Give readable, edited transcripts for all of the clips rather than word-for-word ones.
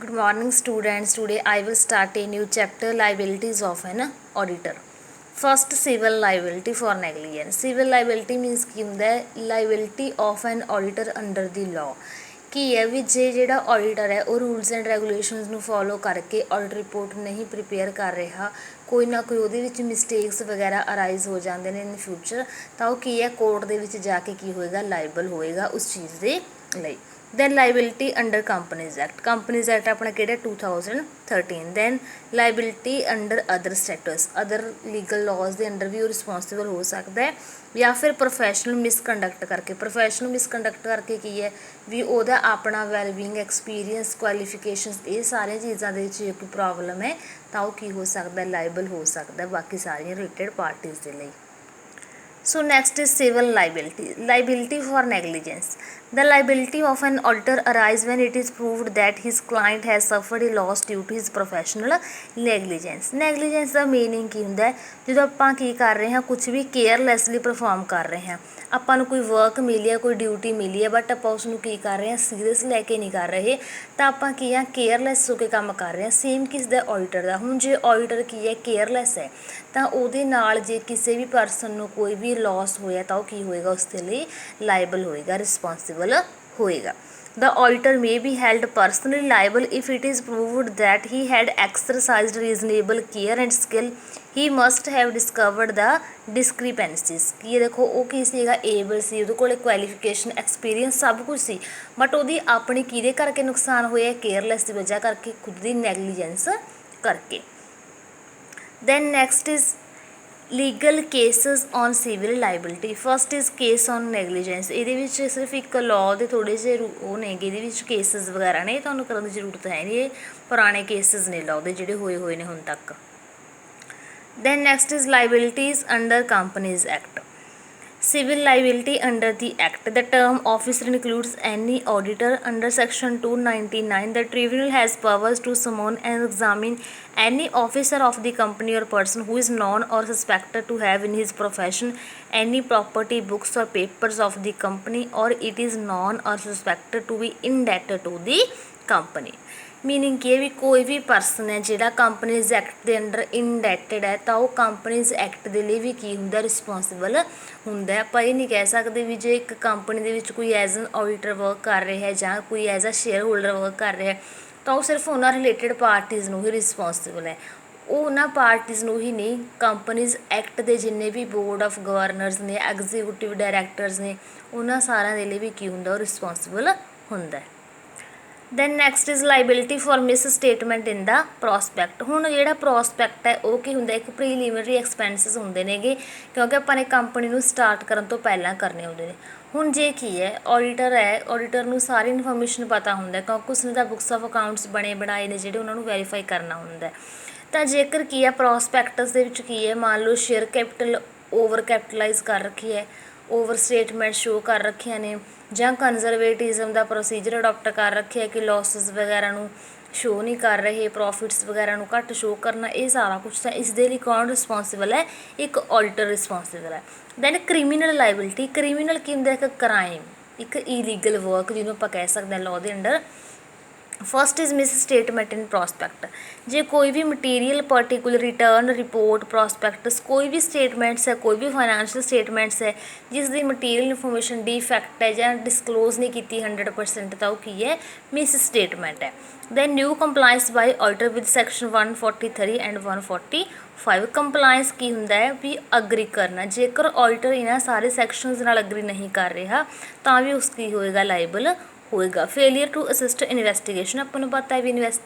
Good morning, students. Today I will start a new chapter, liabilities of an auditor. First, civil liability for negligence. Civil liability means ਕੀ ਹੁੰਦਾ ਹੈ? Liability of an auditor under the law. ਕੀ ਹੈ ਵੀ ਜੇ ਜਿਹੜਾ auditor ਹੈ ਉਹ rules and regulations ਨੂੰ follow ਕਰਕੇ ਆਡਿਟ ਰਿਪੋਰਟ ਨਹੀਂ ਪ੍ਰੀਪੇਅਰ ਕਰ ਰਿਹਾ, ਕੋਈ ਨਾ ਕੋਈ ਉਹਦੇ ਵਿੱਚ ਮਿਸਟੇਕਸ ਵਗੈਰਾ ਅਰਾਈਜ਼ ਹੋ ਜਾਂਦੇ ਨੇ ਇਨ ਫਿਊਚਰ, ਤਾਂ ਉਹ ਕੀ ਹੈ ਕੋਰਟ ਦੇ ਵਿੱਚ ਜਾ ਕੇ ਕੀ ਹੋਏਗਾ, ਲਾਇਬਲ ਹੋਏਗਾ ਉਸ ਚੀਜ਼ ਦੇ ਲਈ। then liability under companies act ਆਪਣਾ ਕਿਹੜਾ 2013। then liability under other status, other legal laws ਦੇ ਅੰਡਰ ਵੀ ਉਹ ਰਿਸਪੋਂਸੀਬਲ ਹੋ ਸਕਦਾ ਹੈ, ਜਾਂ ਫਿਰ ਪ੍ਰੋਫੈਸ਼ਨਲ ਮਿਸਕੰਡਕਟ ਕਰਕੇ। ਪ੍ਰੋਫੈਸ਼ਨਲ ਮਿਸਕੰਡਕਟ ਕਰਕੇ ਕੀ ਹੈ ਵੀ ਉਹਦਾ ਆਪਣਾ ਵੈਲਬੀਇੰਗ, ਐਕਸਪੀਰੀਅੰਸ, ਕੁਆਲੀਫਿਕੇਸ਼ਨਸ, ਇਹ ਸਾਰੀਆਂ ਚੀਜ਼ਾਂ ਦੇ ਵਿੱਚ ਜੇ ਕੋਈ ਪ੍ਰੋਬਲਮ ਹੈ ਤਾਂ ਉਹ ਕੀ ਹੋ ਸਕਦਾ, ਲਾਇਬਲ ਹੋ ਸਕਦਾ ਬਾਕੀ ਸਾਰੀਆਂ ਰਿਲੇਟਡ ਪਾਰਟੀਜ਼ ਦੇ ਲਈ। So next is civil liability. Liability for negligence. The liability of an auditor arises when it is proved that his client has suffered a loss due to his professional negligence. Negligence the meaning ਕੀ ਹੁੰਦਾ ਹੈ? ਜਦੋਂ ਆਪਾਂ ਕੀ ਕਰ ਰਹੇ ਹਾਂ, ਕੁਝ ਵੀ ਕੇਅਰਲੈਸਲੀ perform ਕਰ ਰਹੇ ਹਾਂ, ਆਪਾਂ ਨੂੰ ਕੋਈ ਵਰਕ ਮਿਲੀ ਹੈ, ਕੋਈ ਡਿਊਟੀ ਮਿਲੀ ਹੈ, ਬਟ ਆਪਾਂ ਉਸ ਨੂੰ ਕੀ ਕਰ ਰਹੇ ਹਾਂ, ਸੀਰੀਅਸ ਲੈ ਕੇ ਨਹੀਂ ਕਰ ਰਹੇ, ਤਾਂ ਆਪਾਂ ਕੀ ਆ ਕੇਅਰਲੈਸ ਹੋ ਕੇ ਕੰਮ ਕਰ ਰਹੇ ਹਾਂ। ਸੇਮ ਕਿਸ ਦਾ, ਆਡੀਟਰ ਦਾ। ਹੁਣ ਜੇ ਆਡੀਟਰ ਕੀ ਹੈ ਕੇਅਰਲੈਸ ਹੈ, ਤਾਂ ਉਹਦੇ ਨਾਲ ਜੇ ਕਿਸੇ ਵੀ ਪਰਸਨ ਨੂੰ ਕੋਈ ਵੀ ਲੋਸ ਹੋਇਆ ਤਾਂ ਉਹ ਕੀ ਹੋਏਗਾ, ਉਸ ਦੇ ਲਈ ਲਾਇਬਲ ਹੋਏਗਾ, ਰਿਸਪੋਂਸੀਬਲ ਹੋਏਗਾ। The auditor may be held personally liable if it is proved that he had exercised reasonable care and skill. He must have discovered the discrepancies. ਕੀ ਦੇਖੋ ਉਹ ਕੀ ਸੀਗਾ, ਏਬਲ ਸੀ, ਉਹਦੇ ਕੋਲ ਕੁਆਲੀਫਿਕੇਸ਼ਨ, ਐਕਸਪੀਰੀਅੰਸ ਸਭ ਕੁਝ ਸੀ, ਬਟ ਉਹਦੀ ਆਪਣੀ ਕਿਹਦੇ ਕਰਕੇ ਨੁਕਸਾਨ ਹੋਇਆ, ਕੇਅਰਲੈਸ ਦੀ ਵਜ੍ਹਾ ਕਰਕੇ, ਖੁਦ ਦੀ ਨੈਗਲੀਜੈਂਸ ਕਰਕੇ। then next is legal cases on civil liability. first is case on negligence. ਇਹਦੇ ਵਿੱਚ ਸਿਰਫ ਇੱਕ ਲਾਅ ਦੇ ਥੋੜ੍ਹੇ ਜਿਹੇ ਉਹ ਨੇਗੇ, ਇਹਦੇ ਵਿੱਚ ਕੇਸਿਸ ਵਗੈਰਾ ਨੇ, ਤੁਹਾਨੂੰ ਕਰਨ ਦੀ ਜ਼ਰੂਰਤ ਹੈ ਨਹੀਂ, ਇਹ ਪੁਰਾਣੇ ਕੇਸਿਸ ਨੇ ਲਾਅ ਦੇ ਜਿਹੜੇ ਹੋਏ ਨੇ ਹੁਣ ਤੱਕ। then next is liabilities under companies act. Civil liability under the act. The term officer includes any auditor. Under section 299, the tribunal has powers to summon and examine any officer of the company or person who is known or suspected to have in his possession any property, books or papers of the company, or it is known or suspected to be indebted to the company. Meaning ਕੀ ਹੈ ਵੀ ਕੋਈ ਵੀ person ਹੈ ਜਿਹੜਾ companies act ਦੇ under indebted ਹੈ, ਤਾਂ ਉਹ ਕੰਪਨੀਜ਼ ਐਕਟ ਦੇ ਲਈ ਵੀ ਕੀ ਹੁੰਦਾ, ਰਿਸਪੋਂਸੀਬਲ ਹੁੰਦਾ। ਆਪਾਂ ਇਹ ਨਹੀਂ ਕਹਿ ਸਕਦੇ ਵੀ ਜੇ ਇੱਕ ਕੰਪਨੀ ਦੇ ਵਿੱਚ ਕੋਈ ਐਜ਼ ਐਨ ਆਡੀਟਰ ਵਰਕ ਕਰ ਰਿਹਾ ਹੈ ਜਾਂ ਕੋਈ as a shareholder work ਕਰ ਰਿਹਾ ਤਾਂ ਉਹ ਸਿਰਫ ਉਹਨਾਂ ਰਿਲੇਟਡ ਪਾਰਟੀਜ਼ ਨੂੰ ਹੀ ਰਿਸਪੋਂਸੀਬਲ ਹੈ, ਉਹ ਉਹਨਾਂ ਪਾਰਟੀਜ਼ ਨੂੰ ਹੀ ਨਹੀਂ, ਕੰਪਨੀਜ਼ ਐਕਟ ਦੇ ਜਿੰਨੇ ਵੀ ਬੋਰਡ ਆਫ ਗਵਰਨਰਸ ਨੇ, ਐਗਜ਼ੀਕਿਊਟਿਵ ਡਾਇਰੈਕਟਰਸ ਨੇ, ਉਹਨਾਂ ਸਾਰਿਆਂ ਦੇ ਲਈ ਵੀ ਕੀ ਹੁੰਦਾ, ਉਹ ਰਿਸਪੋਂਸੀਬਲ ਹੁੰਦਾ। then next is liability for misstatement in the prospect. ਹੁਣ ਜਿਹੜਾ ਪ੍ਰੋਸਪੈਕਟ ਹੈ ਉਹ ਕੀ ਹੁੰਦਾ, ਇੱਕ ਪ੍ਰੀਲਿਮਿਨਰੀ ਐਕਸਪੈਂਸਿਸ ਹੁੰਦੇ ਨੇਗੇ, ਕਿਉਂਕਿ ਆਪਾਂ ਨੇ ਕੰਪਨੀ ਨੂੰ ਸਟਾਰਟ ਕਰਨ ਤੋਂ ਪਹਿਲਾਂ ਕਰਨੇ ਹੁੰਦੇ ਨੇ। ਹੁਣ ਜੇ ਕੀ ਹੈ ਆਡੀਟਰ ਹੈ, ਆਡੀਟਰ ਨੂੰ ਸਾਰੀ ਇਨਫੋਰਮੇਸ਼ਨ ਪਤਾ ਹੁੰਦਾ ਕਿਉਂਕਿ ਉਸਨੇ ਤਾਂ ਬੁੱਕਸ ਆਫ ਅਕਾਊਂਟਸ ਬਣਾਏ ਨੇ ਜਿਹੜੇ ਉਹਨਾਂ ਨੂੰ ਵੈਰੀਫਾਈ ਕਰਨਾ ਹੁੰਦਾ। ਤਾਂ ਜੇਕਰ ਕੀ ਹੈ ਪ੍ਰੋਸਪੈਕਟਸ ਦੇ ਵਿੱਚ ਕੀ ਹੈ, ਮੰਨ ਲਓ ਸ਼ੇਅਰ ਕੈਪੀਟਲ ਓਵਰ ਕੈਪੀਟਲਾਈਜ਼ ਕਰ ਰੱਖੀ ਹੈ, ਓਵਰ ਸਟੇਟਮੈਂਟ ਸ਼ੋਅ ਕਰ ਰੱਖੀਆਂ ਨੇ, ਜਾਂ ਕੰਜ਼ਰਵੇਟਿਜ਼ਮ ਦਾ ਪ੍ਰੋਸੀਜਰ ਅਡੋਪਟ ਕਰ ਰੱਖਿਆ ਕਿ ਲੋਸਿਸ ਵਗੈਰਾ ਨੂੰ ਸ਼ੋਅ ਨਹੀਂ ਕਰ ਰਹੇ, ਪ੍ਰੋਫਿਟਸ ਵਗੈਰਾ ਨੂੰ ਘੱਟ ਸ਼ੋਅ ਕਰਨਾ, ਇਹ ਸਾਰਾ ਕੁਛ ਤਾਂ ਇਸ ਦੇ ਲਈ ਕੌਣ ਰਿਸਪੋਂਸੀਬਲ ਹੈ, ਇੱਕ ਆਡੀਟਰ ਰਿਸਪੋਂਸੀਬਲ ਹੈ। Then criminal liability. ਕ੍ਰਿਮੀਨਲ ਕੀ ਹੁੰਦਾ, ਇੱਕ ਕ੍ਰਾਈਮ, ਇੱਕ ਇਲੀਗਲ ਵਰਕ ਜਿਹਨੂੰ ਆਪਾਂ ਕਹਿ ਸਕਦੇ ਹਾਂ ਲਾਅ ਦੇ under. First is misstatement in prospect. ਜੇ ਕੋਈ ਵੀ material, particular return, report, prospectus, ਕੋਈ ਵੀ ਸਟੇਟਮੈਂਟਸ ਹੈ, ਕੋਈ ਵੀ ਫਾਈਨੈਂਸ਼ੀਅਲ ਸਟੇਟਮੈਂਟਸ ਹੈ ਜਿਸ ਦੀ ਮਟੀਰੀਅਲ ਇਨਫੋਰਮੇਸ਼ਨ ਡੀਫੈਕਟ ਹੈ ਜਾਂ ਡਿਸਕਲੋਜ਼ ਨਹੀਂ ਕੀਤੀ 100%, ਤਾਂ ਉਹ ਕੀ ਹੈ, ਮਿਸ ਸਟੇਟਮੈਂਟ ਹੈ। Then new compliance by auditor with section 143 and 145। Compliance ਕੀ ਹੁੰਦਾ ਹੈ ਵੀ ਅਗਰੀ ਕਰਨਾ, ਜੇਕਰ ਆਡੀਟਰ ਇਹਨਾਂ ਸਾਰੇ ਸੈਕਸ਼ਨਸ ਨਾਲ ਅਗਰੀ ਨਹੀਂ ਕਰ ਰਿਹਾ ਤਾਂ ਵੀ ਉਸ ਕੀ ਹੋਏਗਾ, ਲਾਇਬਲ ਹੋਏਗਾ। Failure to assist investigation. ਆਪਾਂ ਨੂੰ ਪਤਾ ਹੈ ਵੀ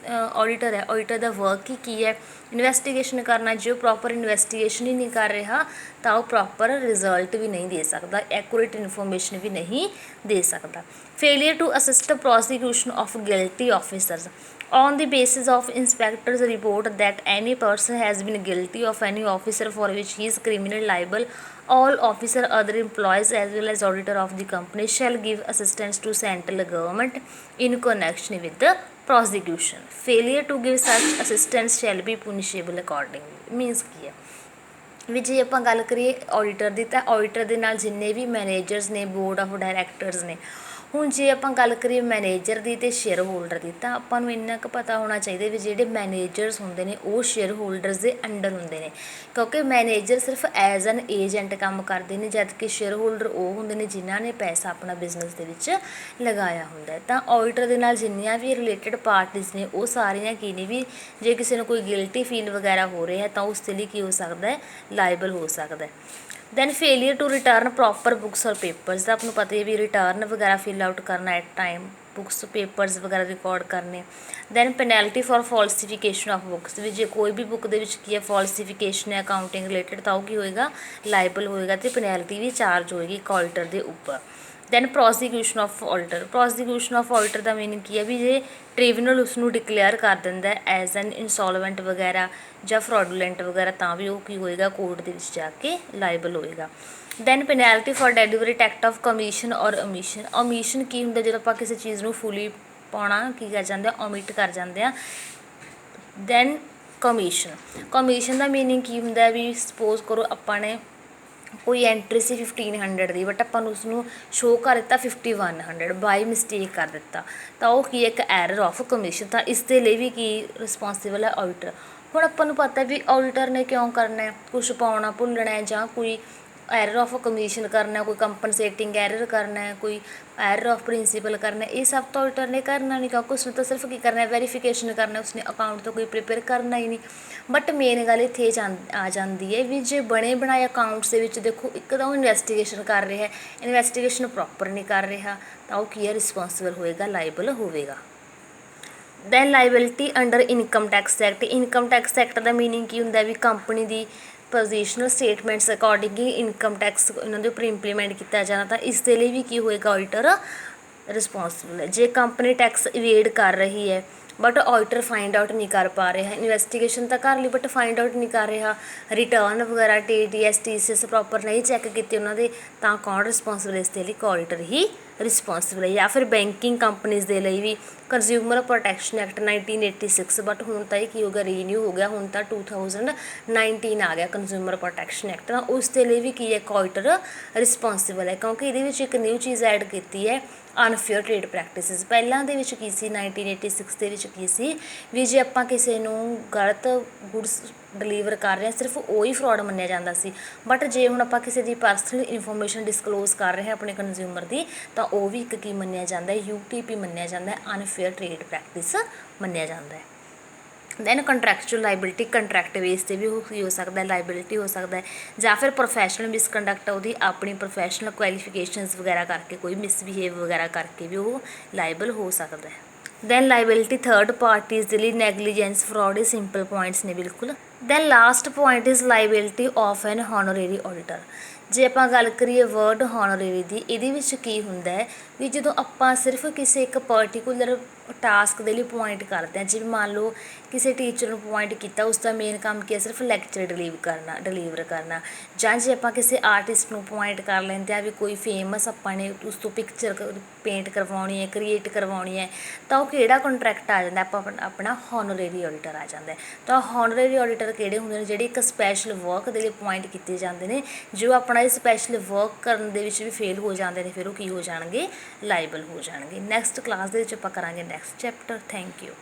ਆਡੀਟਰ ਹੈ, ਆਡੀਟਰ ਦਾ ਵਰਕ ਹੀ ਕੀ ਹੈ, ਇਨਵੈਸਟੀਗੇਸ਼ਨ ਕਰਨਾ। ਜੇ ਉਹ ਪ੍ਰੋਪਰ ਇਨਵੈਸਟੀਗੇਸ਼ਨ ਹੀ ਨਹੀਂ ਕਰ ਰਿਹਾ ਤਾਂ ਉਹ ਪ੍ਰੋਪਰ ਰਿਜ਼ਲਟ ਵੀ ਨਹੀਂ ਦੇ ਸਕਦਾ, ਐਕੂਰੇਟ ਇਨਫੋਰਮੇਸ਼ਨ ਵੀ ਨਹੀਂ ਦੇ ਸਕਦਾ। Failure to assist prosecution of guilty officers on the basis of inspector's report that any person has been guilty of any officer for which he is criminally liable, all officer, other employees as well as auditor of the company shall give assistance to central government in connection with the prosecution. Failure to give such assistance shall be punishable accordingly. Means ਕੀ ਹੈ ਵੀ ਜੇ ਆਪਾਂ ਗੱਲ ਕਰੀਏ auditor ਦੀ, ਤਾਂ auditor ਦੇ ਨਾਲ ਜਿੰਨੇ ਵੀ ਮੈਨੇਜਰਸ ਨੇ, ਬੋਰਡ ਆਫ ਡਾਇਰੈਕਟਰਸ ਨੇ, ਹੁਣ ਜੇ ਆਪਾਂ ਗੱਲ ਕਰੀਏ ਮੈਨੇਜਰ ਦੀ ਅਤੇ ਸ਼ੇਅਰ ਹੋਲਡਰ ਦੀ, ਤਾਂ ਆਪਾਂ ਨੂੰ ਇੰਨਾ ਕੁ ਪਤਾ ਹੋਣਾ ਚਾਹੀਦਾ ਵੀ ਜਿਹੜੇ ਮੈਨੇਜਰਸ ਹੁੰਦੇ ਨੇ ਉਹ ਸ਼ੇਅਰ ਹੋਲਡਰਸ ਦੇ ਅੰਡਰ ਹੁੰਦੇ ਨੇ, ਕਿਉਂਕਿ ਮੈਨੇਜਰ ਸਿਰਫ ਐਜ਼ ਐਨ ਏਜੰਟ ਕੰਮ ਕਰਦੇ ਨੇ, ਜਦ ਕਿ ਸ਼ੇਅਰ ਹੋਲਡਰ ਉਹ ਹੁੰਦੇ ਨੇ ਜਿਨ੍ਹਾਂ ਨੇ ਪੈਸਾ ਆਪਣਾ ਬਿਜ਼ਨਸ ਦੇ ਵਿੱਚ ਲਗਾਇਆ ਹੁੰਦਾ। ਤਾਂ ਆਡੀਟਰ ਦੇ ਨਾਲ ਜਿੰਨੀਆਂ ਵੀ ਰਿਲੇਟਡ ਪਾਰਟੀਜ਼ ਨੇ ਉਹ ਸਾਰੀਆਂ ਕੀ ਨੇ ਵੀ ਜੇ ਕਿਸੇ ਨੂੰ ਕੋਈ ਗਿਲਟੀ ਫੀਲ ਵਗੈਰਾ ਹੋ ਰਿਹਾ ਤਾਂ ਉਸ ਦੇ ਲਈ ਕੀ ਹੋ ਸਕਦਾ ਹੈ, ਲਾਇਬਲ ਹੋ ਸਕਦਾ ਹੈ। Then failure to return proper books ਔਰ ਪੇਪਰਸ ਦਾ ਆਪਾਂ ਨੂੰ ਪਤਾ ਹੀ ਵੀ ਰਿਟਰਨ ਵਗੈਰਾ ਫਿਲ ਆਊਟ ਕਰਨਾ ਐਟ ਟਾਈਮ, ਬੁੱਕਸ ਪੇਪਰਸ ਵਗੈਰਾ ਰਿਕਾਰਡ ਕਰਨੇ। Then penalty for falsification of books, ਵੀ ਜੇ ਕੋਈ ਵੀ ਬੁੱਕ ਦੇ ਵਿੱਚ ਕੀ ਹੈ ਫਾਲਸੀਫਿਕੇਸ਼ਨ ਹੈ ਅਕਾਊਂਟਿੰਗ ਰਿਲੇਟਡ ਤਾਂ ਉਹ ਕੀ ਹੋਏਗਾ, ਲਾਇਬਲ ਹੋਏਗਾ, ਅਤੇ ਪੈਨੈਲਟੀ ਵੀ ਚਾਰਜ ਹੋਏਗੀ ਇੱਕ ਆਡੀਟਰ ਦੇ ਉੱਪਰ। Then prosecution of auditor, prosecution of auditor ਦਾ ਮੀਨਿੰਗ ਕੀ ਹੈ ਵੀ ਜੇ ਟ੍ਰਿਬਿਊਨਲ ਉਸਨੂੰ ਡਿਕਲੇਅਰ ਕਰ ਦਿੰਦਾ ਐਜ਼ ਐਨ ਇਨਸੋਲਵੈਂਟ ਵਗੈਰਾ ਜਾਂ ਫਰੋਡੂਲੈਂਟ ਵਗੈਰਾ ਤਾਂ ਵੀ ਉਹ ਕੀ ਹੋਏਗਾ, ਕੋਰਟ ਦੇ ਵਿੱਚ ਜਾ ਕੇ ਲਾਇਬਲ ਹੋਏਗਾ। Then penalty for deliberate act of commission or omission, ਓਮਿਸ਼ਨ ਕੀ ਹੁੰਦਾ ਜਦੋਂ ਆਪਾਂ ਕਿਸੇ ਚੀਜ਼ ਨੂੰ ਫੁੱਲੀ ਪਾਉਣਾ ਕੀ ਕਰ ਜਾਂਦੇ ਆ, ਓਮਿਟ ਕਰ ਜਾਂਦੇ ਆ। ਦੈਨ ਕਮਿਸ਼ਨ, ਕਮਿਸ਼ਨ ਦਾ ਮੀਨਿੰਗ ਕੀ ਹੁੰਦਾ ਵੀ ਸਪੋਜ਼ ਕਰੋ ਆਪਾਂ ਨੇ ਕੋਈ ਐਂਟਰੀ ਸੀ 1500 ਦੀ, ਬਟ ਆਪਾਂ ਨੂੰ ਉਸਨੂੰ ਸ਼ੋਅ ਕਰ ਦਿੱਤਾ 5100, ਬਾਈ ਮਿਸਟੇਕ ਕਰ ਦਿੱਤਾ, ਤਾਂ ਉਹ ਕੀ ਹੈ ਇੱਕ ਐਰਰ ਆਫ ਕਮਿਸ਼ਨ। ਤਾਂ ਇਸ ਦੇ ਲਈ ਵੀ ਕੀ ਰਿਸਪੋਂਸੀਬਲ ਹੈ, ਆਡੀਟਰ। ਹੁਣ ਆਪਾਂ ਨੂੰ ਪਤਾ ਵੀ ਆਡੀਟਰ ਨੇ ਕਿਉਂ ਕਰਨਾ, ਕੁਛ ਪਾਉਣਾ ਭੁੱਲਣਾ ਜਾਂ ਕੋਈ ਐਰਰ ਆਫ ਕਮਿਸ਼ਨ ਕਰਨਾ, ਕੋਈ ਕੰਪਨਸੇਟਿੰਗ ਐਰਰ ਕਰਨਾ, ਕੋਈ ਐਰਰ ਆਫ ਪ੍ਰਿੰਸੀਪਲ ਕਰਨਾ, ਇਹ ਸਭ ਤੋਂ ਆਡੀਟਰ ਨੇ ਕਰਨਾ ਨਹੀਂ, ਕਿਉਂਕਿ ਉਸਨੇ ਤਾਂ ਸਿਰਫ ਕੀ ਕਰਨਾ, ਵੈਰੀਫਿਕੇਸ਼ਨ ਕਰਨਾ, ਉਸਨੇ ਅਕਾਊਂਟ ਤੋਂ ਕੋਈ ਪ੍ਰੀਪੇਅਰ ਕਰਨਾ ਹੀ ਨਹੀਂ। ਬਟ ਮੇਨ ਗੱਲ ਇੱਥੇ ਆ ਜਾਂਦੀ ਹੈ ਵੀ ਜੇ ਬਣੇ ਬਣਾਏ ਅਕਾਊਂਟਸ ਦੇ ਵਿੱਚ ਦੇਖੋ ਇੱਕ ਤਾਂ ਉਹ ਇਨਵੈਸਟੀਗੇਸ਼ਨ ਕਰ ਰਿਹਾ, ਇਨਵੈਸਟੀਗੇਸ਼ਨ ਪ੍ਰੋਪਰ ਨਹੀਂ ਕਰ ਰਿਹਾ ਤਾਂ ਉਹ ਕੀ ਹੈ, ਰਿਸਪੋਂਸੀਬਲ ਹੋਏਗਾ, ਲਾਇਬਲ ਹੋਵੇਗਾ। Then liability under income tax act, income tax act ਦਾ ਮੀਨਿੰਗ ਕੀ ਹੁੰਦਾ ਵੀ ਕੰਪਨੀ ਦੀ ਪੋਜੀਸ਼ਨਲ ਸਟੇਟਮੈਂਟਸ ਅਕੋਰਡਿੰਗ ਹੀ ਇਨਕਮ ਟੈਕਸ ਇਹਨਾਂ ਦੇ ਉੱਪਰ ਇੰਪਲੀਮੈਂਟ ਕੀਤਾ ਜਾਣਾ, ਤਾਂ ਇਸ ਦੇ ਲਈ ਵੀ ਕੀ ਹੋਏਗਾ, ਆਡੀਟਰ ਰਿਸਪੋਂਸੀਬਲ ਹੈ। ਜੇ ਕੰਪਨੀ ਟੈਕਸ ਇਵੇਡ ਕਰ ਰਹੀ ਹੈ ਬਟ ਆਡੀਟਰ ਫਾਈਂਡ ਆਊਟ ਨਹੀਂ ਕਰ ਪਾ ਰਿਹਾ, ਇਨਵੈਸਟੀਗੇਸ਼ਨ ਤਾਂ ਕਰ ਲਈ ਬਟ ਫਾਈਂਡ ਆਊਟ ਨਹੀਂ ਕਰ ਰਿਹਾ, ਰਿਟਰਨ ਵਗੈਰਾ TDS TCS ਪ੍ਰੋਪਰ ਨਹੀਂ ਚੈੱਕ ਕੀਤੇ ਉਹਨਾਂ ਦੇ, ਤਾਂ ਕੌਣ ਰਿਸਪੋਂਸੀਬਲ, ਇਸ ਦੇ ਲਈ ਆਡੀਟਰ ਹੀ ਰਿਸਪੋਂਸੀਬਲ ਹੈ। ਜਾਂ ਫਿਰ ਬੈਂਕਿੰਗ ਕੰਪਨੀਜ਼ ਦੇ ਲਈ ਵੀ ਕੰਜ਼ਿਊਮਰ ਪ੍ਰੋਟੈਕਸ਼ਨ ਐਕਟ 1986, ਬਟ ਹੁਣ ਤਾਂ ਇਹ ਕੀ ਹੋ ਗਿਆ, ਰੀਨਿਊ ਹੋ ਗਿਆ, ਹੁਣ ਤਾਂ 2019 ਆ ਗਿਆ ਕੰਜ਼ਿਊਮਰ ਪ੍ਰੋਟੈਕਸ਼ਨ ਐਕਟ, ਤਾਂ ਉਸ ਦੇ ਲਈ ਵੀ ਕੀ ਹੈ, ਆਡੀਟਰ ਰਿਸਪੋਂਸੀਬਲ ਹੈ, ਕਿਉਂਕਿ ਇਹਦੇ ਵਿੱਚ ਇੱਕ ਨਿਊ ਚੀਜ਼ ਐਡ ਕੀਤੀ ਹੈ, ਅਨਫੇਅਰ ਟ੍ਰੇਡ ਪ੍ਰੈਕਟਿਸਿਸ। ਪਹਿਲਾਂ ਦੇ ਵਿੱਚ ਕੀ ਸੀ, 1986 ਦੇ ਵਿੱਚ ਕੀ ਸੀ ਵੀ ਜੇ ਆਪਾਂ ਕਿਸੇ ਨੂੰ ਗਲਤ ਗੁੱਡਸ ਡਿਲੀਵਰ ਕਰ ਰਹੇ ਹਾਂ ਸਿਰਫ ਉਹ ਹੀ ਫਰੋਡ ਮੰਨਿਆ ਜਾਂਦਾ ਸੀ, ਬਟ ਜੇ ਹੁਣ ਆਪਾਂ ਕਿਸੇ ਦੀ ਪਰਸਨਲ ਇਨਫੋਰਮੇਸ਼ਨ ਡਿਸਕਲੋਜ਼ ਕਰ ਰਹੇ ਹਾਂ ਆਪਣੇ ਕੰਜ਼ਿਊਮਰ ਦੀ, ਤਾਂ ਉਹ ਵੀ ਇੱਕ ਕੀ ਮੰਨਿਆ ਜਾਂਦਾ ਹੈ, UTP ਮੰਨਿਆ ਜਾਂਦਾ ਹੈ, ਅਨਫੇਅਰ ਟ੍ਰੇਡ ਪ੍ਰੈਕਟਿਸ ਮੰਨਿਆ ਜਾਂਦਾ ਹੈ। Then contractual liability, contract base 'ਤੇ ਵੀ ਉਹ ਕੀ ਹੋ ਸਕਦਾ, ਲਾਇਬਿਲਿਟੀ ਹੋ ਸਕਦਾ ਹੈ, ਜਾਂ ਫਿਰ ਪ੍ਰੋਫੈਸ਼ਨਲ ਮਿਸਕੰਡਕਟ, ਉਹਦੀ ਆਪਣੀ ਪ੍ਰੋਫੈਸ਼ਨਲ ਕੁਆਲੀਫਿਕੇਸ਼ਨਸ ਵਗੈਰਾ ਕਰਕੇ ਕੋਈ ਮਿਸਬਿਹੇਵ ਵਗੈਰਾ ਕਰਕੇ ਵੀ ਉਹ ਲਾਇਬਲ ਹੋ ਸਕਦਾ ਹੈ। ਦੈਨ ਲਾਇਬਿਲਿਟੀ ਥਰਡ ਪਾਰਟੀਜ਼ ਦੇ ਲਈ ਨੈਗਲੀਜੈਂਸ, ਫਰੋਡ, ਇਹ ਸਿੰਪਲ ਪੁਆਇੰਟਸ ਨੇ ਬਿਲਕੁਲ। Then last point is liability of an honorary auditor. ਜੇ ਆਪਾਂ ਗੱਲ ਕਰੀਏ ਵਰਡ ਹੋਨੋਰੇਰੀ ਦੀ, ਇਹਦੇ ਵਿੱਚ ਕੀ ਹੁੰਦਾ ਹੈ ਵੀ ਜਦੋਂ ਆਪਾਂ ਸਿਰਫ ਕਿਸੇ ਇੱਕ ਪਰਟੀਕੂਲਰ ਟਾਸਕ ਦੇ ਲਈ ਪੁਆਇੰਟ ਕਰਦੇ ਹਾਂ, ਜਿਵੇਂ ਮੰਨ ਲਓ ਕਿਸੇ ਟੀਚਰ ਨੂੰ ਪੁਆਇੰਟ ਕੀਤਾ, ਉਸ ਦਾ ਮੇਨ ਕੰਮ ਕੀ ਹੈ, ਸਿਰਫ ਲੈਕਚਰ ਡਿਲੀਵਰ ਕਰਨਾ, ਜਾਂ ਜੇ ਆਪਾਂ ਕਿਸੇ ਆਰਟਿਸਟ ਨੂੰ ਪੁਆਇੰਟ ਕਰ ਲੈਂਦੇ ਆ ਵੀ ਕੋਈ ਫੇਮਸ ਆਪਾਂ ਨੇ ਉਸ ਤੋਂ ਪਿਕਚਰ ਪੇਂਟ ਕਰਵਾਉਣੀ ਹੈ, ਕ੍ਰੀਏਟ ਕਰਵਾਉਣੀ ਹੈ, ਤਾਂ ਉਹ ਕਿਹੜਾ ਕੰਟਰੈਕਟ ਆ ਜਾਂਦਾ, ਆਪਾਂ ਆਪਣਾ ਹੋਨੋਰੇਰੀ ਆਡੀਟਰ ਆ ਜਾਂਦਾ ਹੈ। ਤਾਂ ਹੋਨੋਰੇਰੀ ਆਡੀਟਰ ਕਿਹੜੇ ਹੁੰਦੇ ਨੇ, ਜਿਹੜੇ ਇੱਕ ਸਪੈਸ਼ਲ ਵਰਕ ਦੇ ਲਈ ਪੁਆਇੰਟ ਕੀਤੇ ਜਾਂਦੇ ਨੇ, ਜੋ ਆਪਣਾ ਇਹ ਸਪੈਸ਼ਲ ਵਰਕ ਕਰਨ ਦੇ ਵਿੱਚ ਵੀ ਫੇਲ ਹੋ ਜਾਂਦੇ ਨੇ, ਫਿਰ ਉਹ ਕੀ ਹੋ ਜਾਣਗੇ, ਲਾਇਬਲ ਹੋ ਜਾਣਗੇ। ਨੈਕਸਟ ਕਲਾਸ ਦੇ ਵਿੱਚ ਆਪਾਂ ਕਰਾਂਗੇ ਨੈਕਸਟ ਚੈਪਟਰ। Thank you.